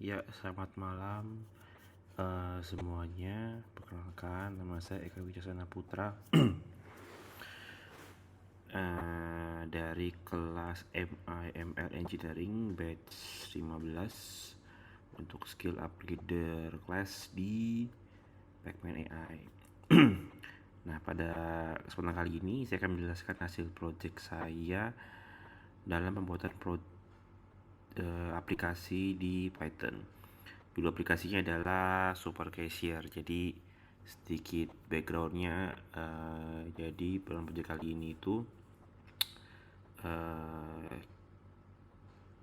Ya, selamat malam semuanya. Perkenalkan, nama saya Eka Wicasana Putra dari kelas MIML Engineering batch 15 untuk skill up leader class di Pacman AI. Nah, pada kesempatan kali ini saya akan menjelaskan hasil project saya dalam pembuatan aplikasi di Python. Dulu aplikasinya adalah Super Cashier. Jadi sedikit backgroundnya, jadi dalam project kali ini itu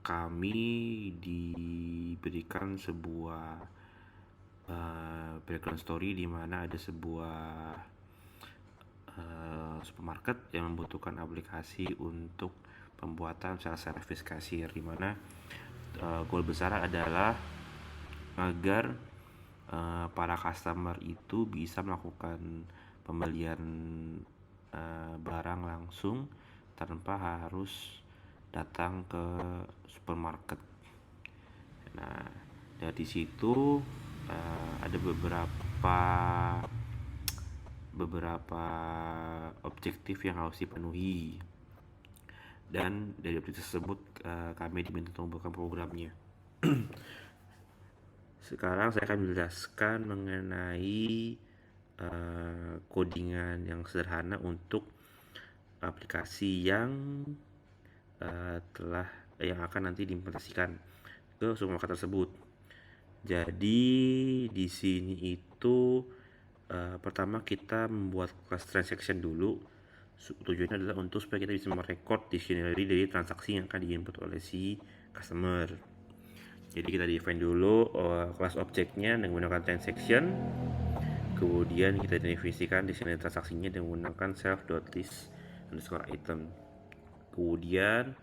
kami diberikan sebuah background story di mana ada sebuah supermarket yang membutuhkan aplikasi untuk pembuatan self-service cashier, di mana goal besar adalah agar para customer itu bisa melakukan pembelian barang langsung tanpa harus datang ke supermarket. Nah, dari situ ada beberapa objektif yang harus dipenuhi, dan dari objektif tersebut kami diminta untuk membuat programnya. Sekarang saya akan menjelaskan mengenai codingan yang sederhana untuk aplikasi yang yang akan nanti diimplementasikan ke supermarket tersebut. Jadi di sini itu pertama kita membuat class transaction dulu. Tujuannya adalah untuk supaya kita bisa merekod dictionary dari transaksi yang akan diinput oleh si customer. Jadi kita define dulu class objeknya dengan menggunakan transaction. Kemudian kita definisikan dictionary transaksinya dengan menggunakan self.list_item. Kemudian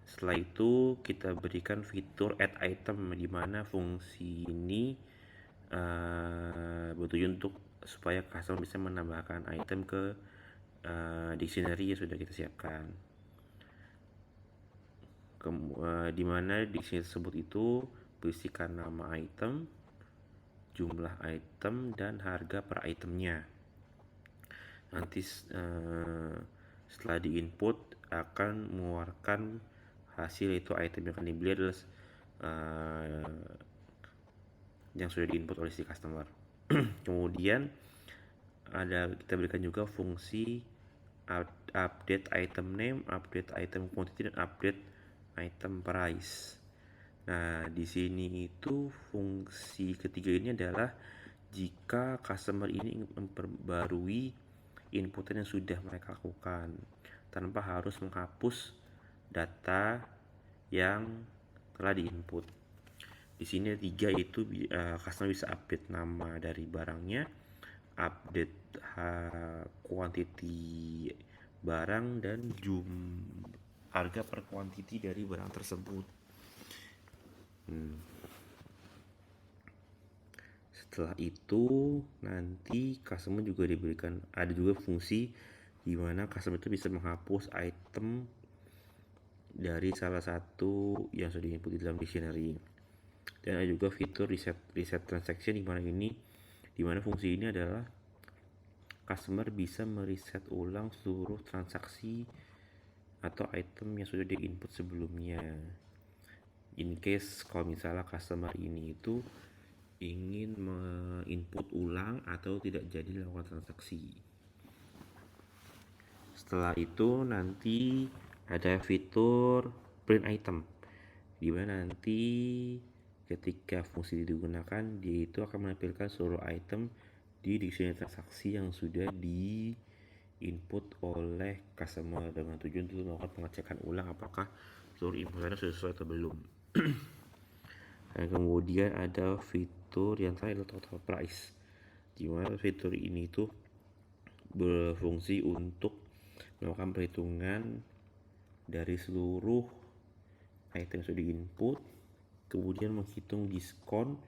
setelah itu kita berikan fitur add item, di mana fungsi ini bertujuan untuk supaya customer bisa menambahkan item ke dictionary yang sudah kita siapkan. Di mana dictionary tersebut itu berisikan nama item, jumlah item, dan harga per itemnya. Nanti setelah di input akan mengeluarkan hasil, itu item yang akan dibeli adalah yang sudah diinput oleh si customer. Kemudian kita berikan juga fungsi update item name, update item quantity, dan update item price. Nah, di sini itu fungsi ketiga ini adalah jika customer ini ingin memperbarui inputan yang sudah mereka lakukan tanpa harus menghapus data yang telah diinput. Di sini ada 3, yaitu customer bisa update nama dari barangnya, update quantity barang, dan harga per quantity dari barang tersebut. Setelah itu nanti customer juga diberikan, ada juga fungsi di mana customer itu bisa menghapus item dari salah satu yang sudah diinput di dalam dictionary. Dan ada juga fitur reset transaction, di mana fungsi ini adalah customer bisa mereset ulang seluruh transaksi atau item yang sudah diinput sebelumnya. In case kalau misalnya customer ini itu ingin menginput ulang atau tidak jadi melakukan transaksi. Setelah itu nanti ada fitur print item, di mana nanti ketika fungsi digunakan, dia itu akan menampilkan seluruh item di dictionary transaksi yang sudah di input oleh customer, dengan tujuan untuk melakukan pengecekan ulang apakah seluruh inputannya sudah sesuai atau belum. Dan kemudian ada fitur yang terakhir, total price, di mana fitur ini tuh berfungsi untuk melakukan perhitungan dari seluruh item yang sudah diinput, kemudian menghitung diskon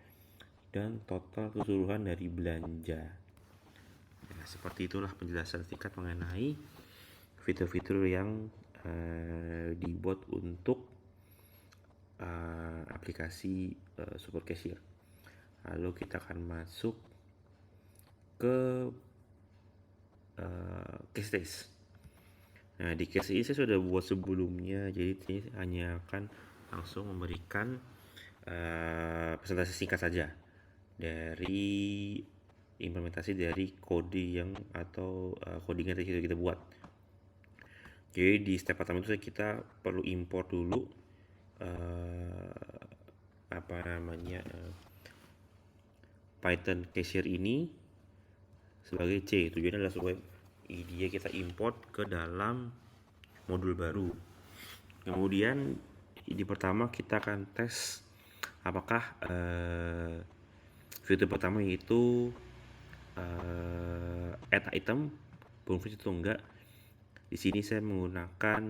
dan total keseluruhan dari belanja. Nah, seperti itulah penjelasan singkat mengenai fitur-fitur yang dibuat untuk aplikasi Super Cashier. Lalu kita akan masuk ke case test. Nah, di case ini saya sudah buat sebelumnya, jadi ini hanya akan langsung memberikan presentasi singkat saja dari implementasi dari kode yang atau coding yang tadi kita buat. Jadi di step pertama itu kita perlu import dulu Python cashier ini sebagai C. Tujuannya adalah supaya dia kita import ke dalam modul baru. Kemudian di pertama kita akan tes apakah fitur pertama yaitu add item berfungsi atau enggak. Di sini saya menggunakan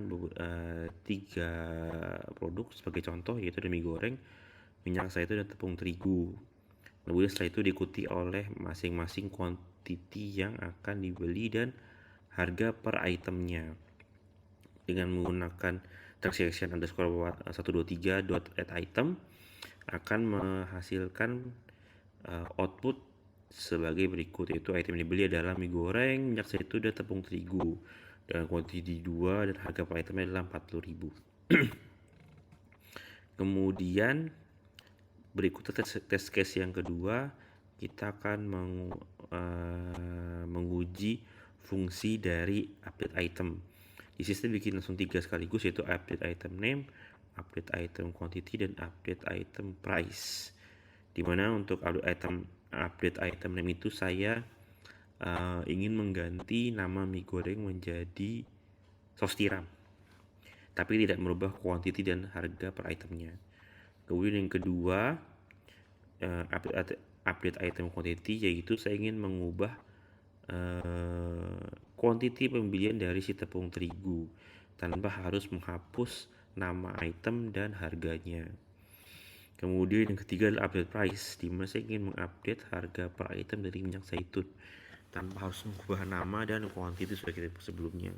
3 produk sebagai contoh, yaitu mie goreng, minyak zaitun, dan tepung terigu. Kemudian setelah itu diikuti oleh masing-masing quantity yang akan dibeli dan harga per itemnya. Dengan menggunakan transaction underscore 123.add_item akan menghasilkan output sebagai berikut, yaitu item yang dibeli adalah mie goreng, minyak zaitun, dan tepung terigu dengan quantity 2 dan harga per itemnya adalah 40.000. Kemudian berikutnya test case yang kedua, kita akan menguji fungsi dari update item. Di sistem bikin langsung 3 sekaligus, yaitu update item name, update item quantity, dan update item price. Dimana untuk update item name itu saya ingin mengganti nama mie goreng menjadi saus tiram, tapi tidak merubah quantity dan harga per itemnya. Kemudian yang kedua, update item quantity, yaitu saya ingin mengubah quantity pembelian dari si tepung terigu tanpa harus menghapus nama item dan harganya. Kemudian yang ketiga adalah update price, di mana saya ingin mengupdate harga per item dari minyak zaitun tanpa harus mengubah nama dan quantity seperti sebelumnya.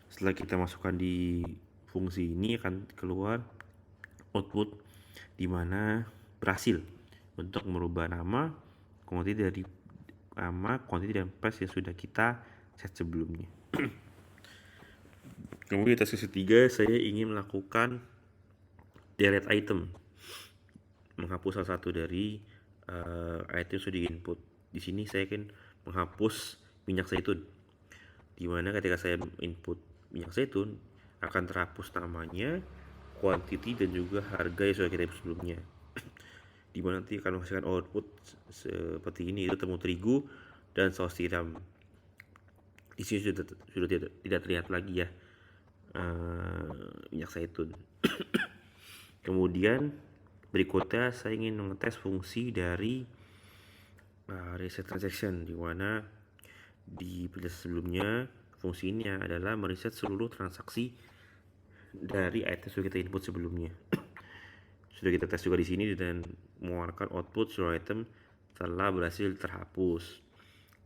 Setelah kita masukkan di fungsi ini, akan keluar output di mana berhasil untuk merubah nama, quantity dan price yang sudah kita set sebelumnya. Kemudian tes ketiga, saya ingin melakukan delete item, menghapus salah satu dari item yang sudah di input. Di sini saya akan menghapus minyak zaitun, dimana ketika saya input minyak zaitun akan terhapus namanya, quantity, dan juga harga yang sudah kita input sebelumnya. Dimana nanti akan menghasilkan output seperti ini, itu tepung terigu dan saus tiram. Di sini sudah tidak terlihat lagi ya minyak zaitun. Kemudian berikutnya saya ingin mengetes fungsi dari reset transaction, di mana di penjelasan sebelumnya fungsi ini adalah mereset seluruh transaksi dari item sudah kita input sebelumnya. Sudah kita tes juga di sini dan mengeluarkan output seluruh item telah berhasil terhapus.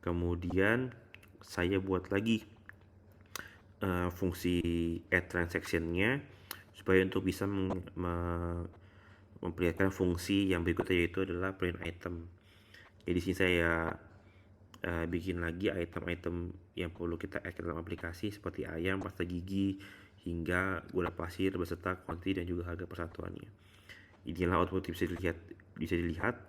Kemudian saya buat lagi fungsi add transaction-nya supaya untuk bisa memperlihatkan fungsi yang berikutnya, yaitu adalah print item. Jadi sini saya bikin lagi item-item yang perlu kita add dalam aplikasi seperti ayam, pasta gigi, hingga gula pasir beserta quantity dan juga harga persatuannya. Inilah output bisa dilihat.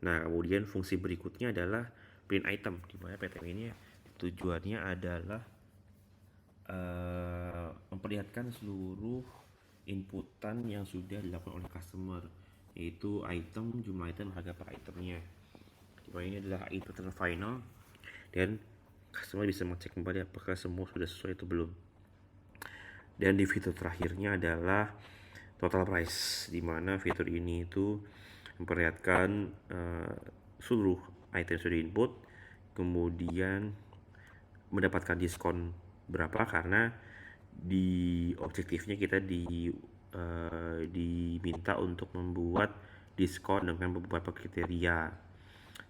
Nah, kemudian fungsi berikutnya adalah print item, di mana print item ini tujuannya adalah memperlihatkan seluruh inputan yang sudah dilakukan oleh customer, yaitu item, jumlah item, harga per itemnya. Dimana ini adalah inputan final dan customer bisa mengecek kembali apakah semua sudah sesuai atau belum. Dan di fitur terakhirnya adalah total price, dimana fitur ini itu memperlihatkan seluruh item yang sudah input, kemudian mendapatkan diskon berapa, karena di objektifnya kita diminta untuk membuat diskon dengan beberapa kriteria,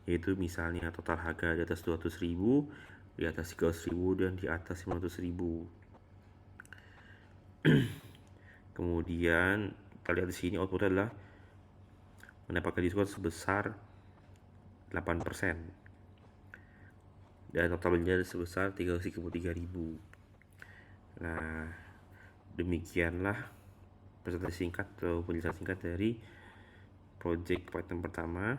yaitu misalnya total harga di atas 200.000, di atas 300.000, dan di atas 500.000. Kemudian kita lihat di sini outputnya adalah mendapatkan diskon sebesar 8% dan total belanja sebesar 333.000. Nah, demikianlah presentasi singkat atau penjelasan singkat dari project Python pertama,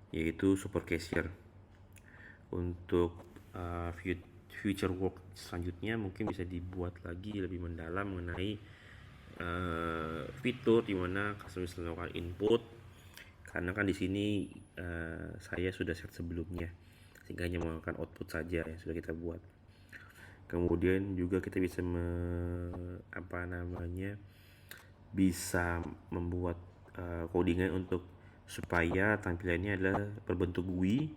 yaitu Super Cashier. Untuk future work selanjutnya mungkin bisa dibuat lagi lebih mendalam mengenai fitur dimana customer bisa melakukan input, karena kan di sini saya sudah set sebelumnya sehingga hanya melakukan output saja yang sudah kita buat. Kemudian juga kita bisa bisa membuat codingan untuk supaya tampilannya adalah berbentuk GUI,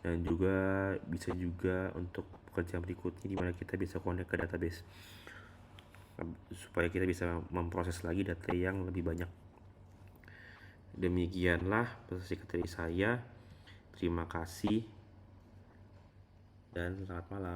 dan juga bisa juga untuk pekerjaan berikutnya di mana kita bisa connect ke database supaya kita bisa memproses lagi data yang lebih banyak. Demikianlah presentasi dari saya. Terima kasih dan selamat malam.